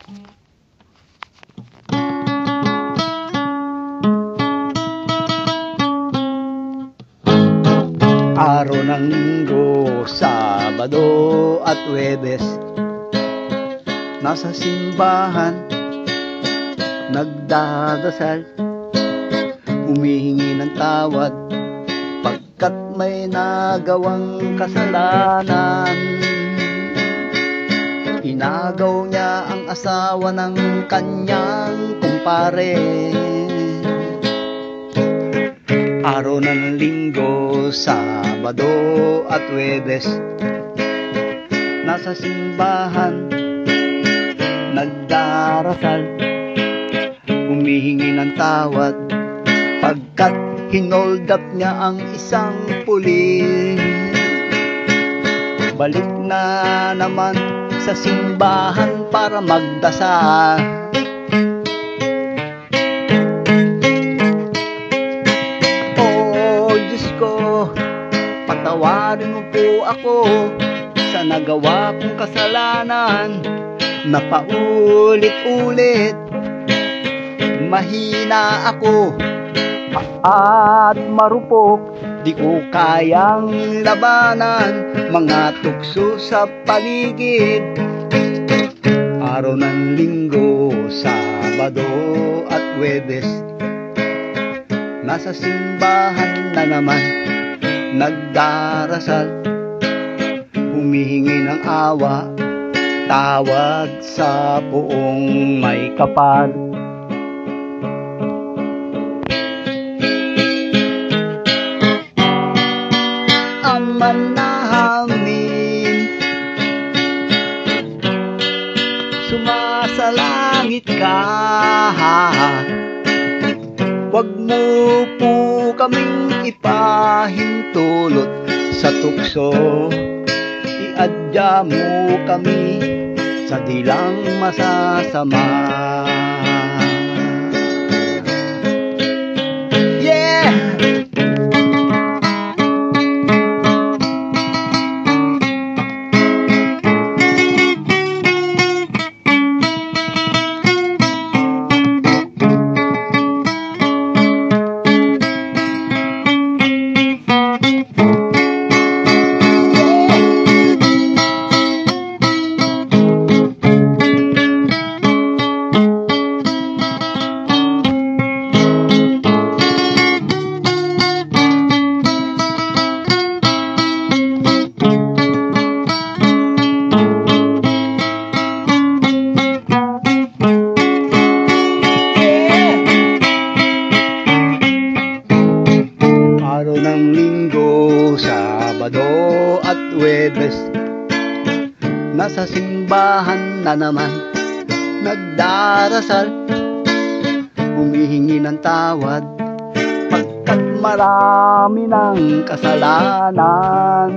Araw ng Linggo, Sabado at Huwebes, nasa simbahan nagdadasal, humihingi ng tawad pagkat may nagawang kasalanan. Inagaw niya ang asawa ng kanyang kumpare. Araw ng Linggo, Sabado at Huwebes, nasa simbahan nagdarasal, humihingi ng tawad pagkat hinold up niya ang isang pulis. Balik na naman sa simbahan para magdasal. Patawarin mo po ako sa nagawa kong kasalanan na paulit-ulit. Mahina ako at marupok, di ko kayang labanan mga tukso sa paligid. Araw ng Linggo, Sabado at Huwebes, nasa simbahan na naman nagdarasal, humihingi ng awa, tawad sa poong may kapal. Ama namin, sumasalangit ka, wag mo po kaming ipahintulot sa tukso, iadya mo kami sa dilang masasama. Yeah! Sabado at Huwebes, nasa simbahan na naman nagdarasal, humihingi ng tawad pagkat marami ng kasalanan.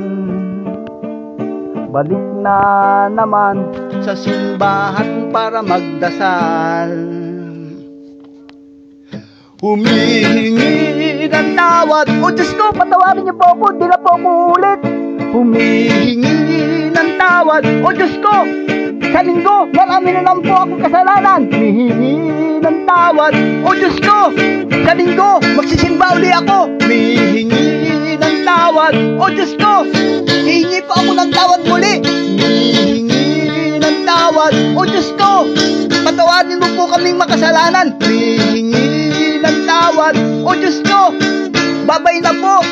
Balik na naman sa simbahan para magdasal, humihingi ng tawad. O Diyos ko, patawarin niyo po ako, di na po ako ulit. Humihingi ng tawad. O Diyos ko, sa linggo, marami na lang po akong kasalanan. Humihingi ng tawad. O Diyos ko, sa linggo, magsisimba uli ako. Humihingi ng tawad. O Diyos ko, hihingi po ako ng tawad muli. Humihingi ng tawad. O Diyos ko, patawarin mo po kaming makasalanan. Humihingi ng tawad. O Diyos ko, babay na po.